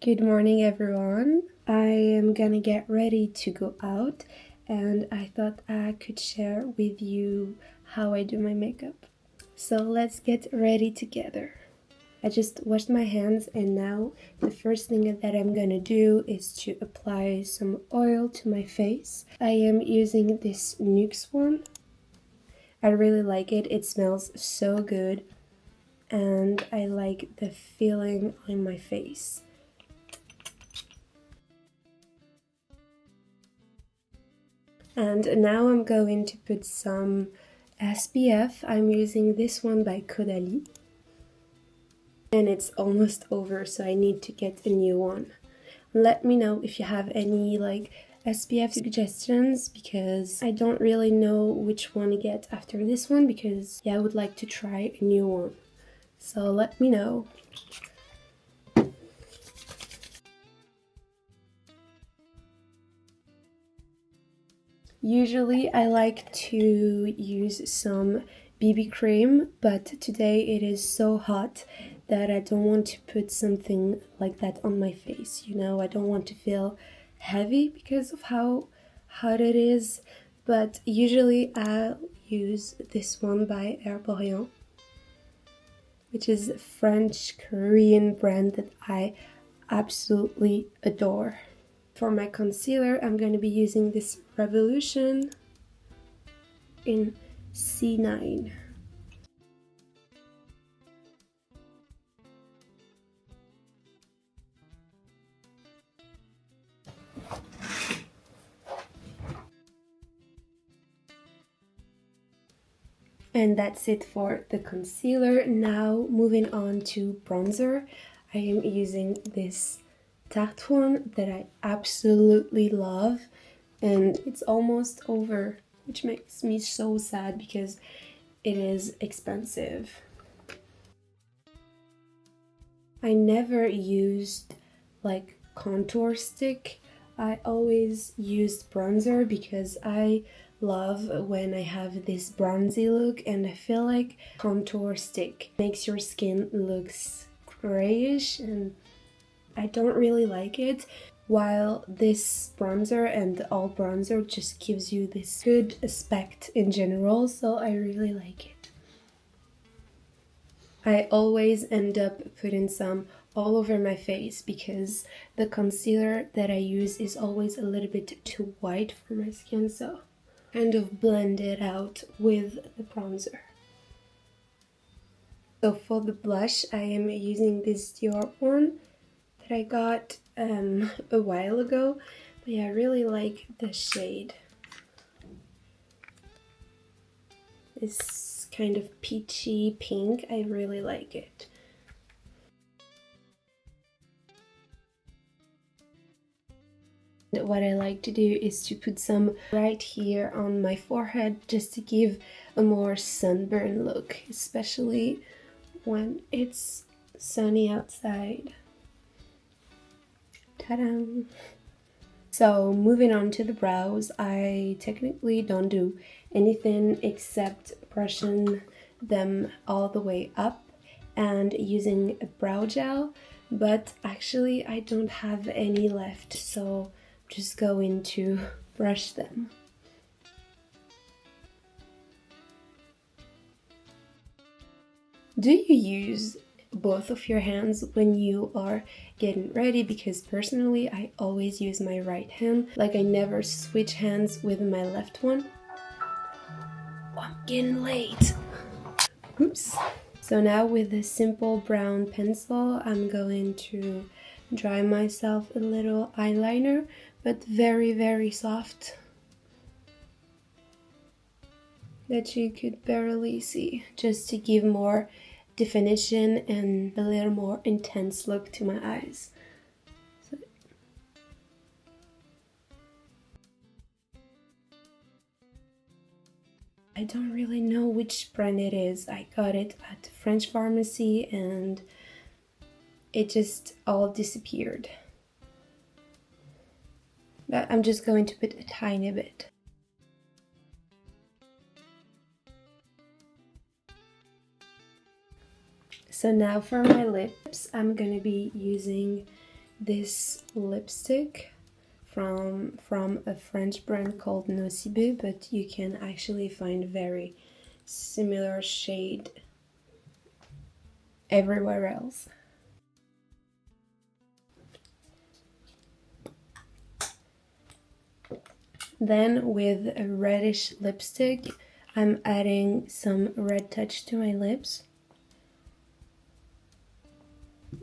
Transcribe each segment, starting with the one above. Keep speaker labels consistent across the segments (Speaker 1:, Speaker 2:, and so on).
Speaker 1: Good morning, everyone. I am gonna get ready to go out, and I thought I could share with you how I do my makeup. So let's get ready together. I just washed my hands, and now the first thing that I'm gonna do is to apply some oil to my face. I am using this NYX one. I really like it. It smells so good, and I like the feeling on my face. And now I'm going to put some SPF. I'm using this one by Caudalie. And it's almost over, so I need to get a new one. Let me know if you have any SPF suggestions, because I don't really know which one to get after this one, because I would like to try a new one. So let me know. Usually I like to use some BB cream, but today it is so hot that I don't want to put something like that on my face. I don't want to feel heavy because of how hot it is, but usually I'll use this one by Parisian, which is a French-Korean brand that I absolutely adore. For my concealer, I'm going to be using this Revolution in C9. And that's it for the concealer. Now moving on to bronzer, I am using this Tarte one that I absolutely love, and it's almost over, which makes me so sad because it is expensive. I never used contour stick. I always used bronzer because I love when I have this bronzy look, and I feel like contour stick makes your skin looks grayish and I don't really like it, while this bronzer and all bronzer just gives you this good aspect in general, so I really like it. I always end up putting some all over my face because the concealer that I use is always a little bit too white for my skin, so kind of blend it out with the bronzer. So for the blush, I am using this Dior one that I got a while ago, but I really like the shade. It's kind of peachy pink. I really like it. What I like to do is to put some right here on my forehead just to give a more sunburn look, especially when it's sunny outside. Ta-da! So moving on to the brows, I technically don't do anything except brushing them all the way up and using a brow gel, but actually I don't have any left, so I'm just going to brush them. Do you use both of your hands when you are getting ready? Because personally I always use my right hand, I never switch hands with my left one. Oh, I'm getting late. Oops. So now with a simple brown pencil I'm going to dry myself a little eyeliner, but very, very soft, that you could barely see, just to give more definition and a little more intense look to my eyes. I don't really know which brand it is. I got it at the French pharmacy and it just all disappeared. But I'm just going to put a tiny bit. So now for my lips, I'm gonna be using this lipstick from a French brand called 𝑺𝑶𝑪𝑰𝑨𝑳𝑺, but you can actually find very similar shade everywhere else. Then with a reddish lipstick, I'm adding some red touch to my lips.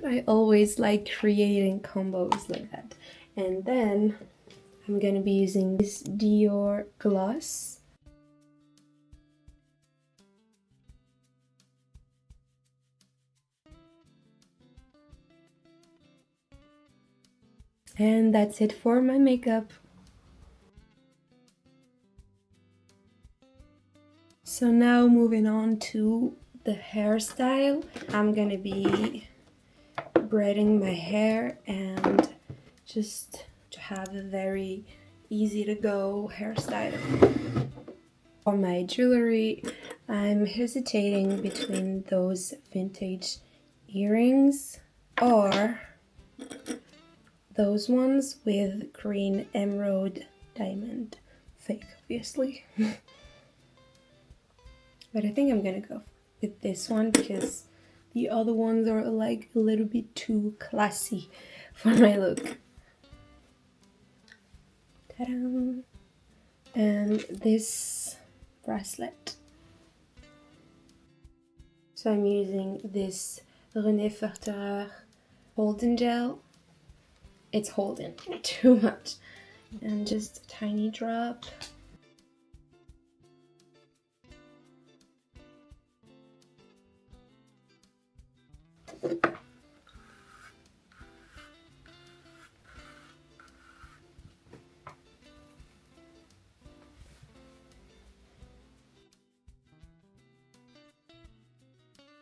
Speaker 1: I always like creating combos like that. And then I'm gonna be using this Dior gloss. And that's it for my makeup. So now moving on to the hairstyle. I'm gonna be braiding my hair and just to have a very easy to go hairstyle. For my jewelry, I'm hesitating between those vintage earrings or those ones with green emerald diamond. Fake, obviously. But I think I'm gonna go with this one because the other ones are like a little bit too classy for my look. Ta-da! And this bracelet. So I'm using this René Ferterer Holden gel. It's holding too much. And just a tiny drop.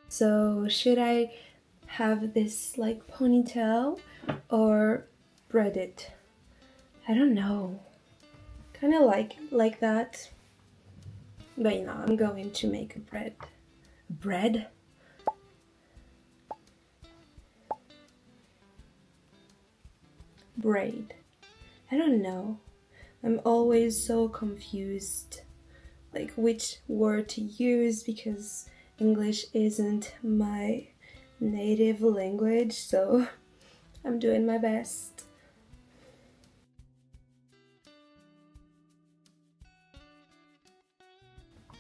Speaker 1: So should I have this like ponytail or braid it? I don't know. Kind of like that. But you know, I'm going to make a braid. Braid. I don't know. I'm always so confused like which word to use because English isn't my native language, so I'm doing my best.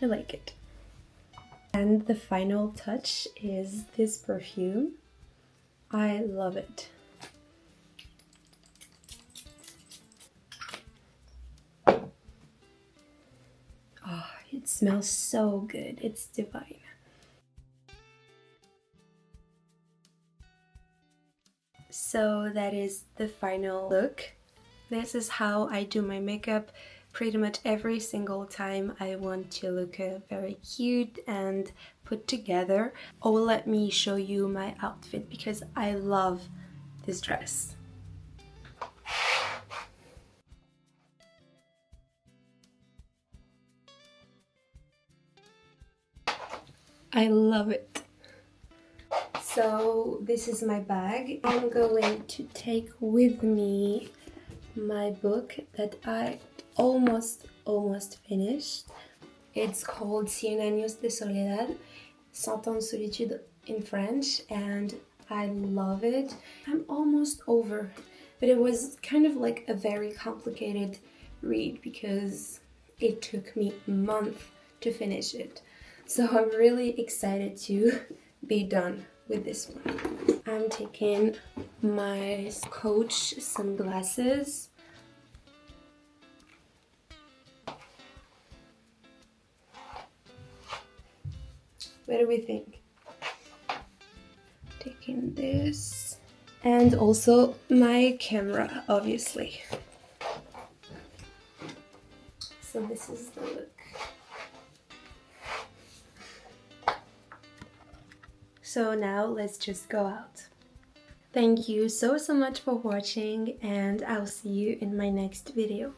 Speaker 1: I like it. And the final touch is this perfume. I love it. Oh, it smells so good. It's divine. So that is the final look. This is how I do my makeup pretty much every single time I want to look very cute and put together. Oh, let me show you my outfit because I love this dress. I love it. So this is my bag. I'm going to take with me my book that I almost finished. It's called 100 años de soledad, 100 ans de solitude in French, and I love it. I'm almost over, but it was kind of like a very complicated read because it took me a month to finish it. So I'm really excited to be done with this one. I'm taking my Coach sunglasses. What do we think? Taking this. And also my camera, obviously. So this is the look. So now let's just go out. Thank you so much for watching, and I'll see you in my next video.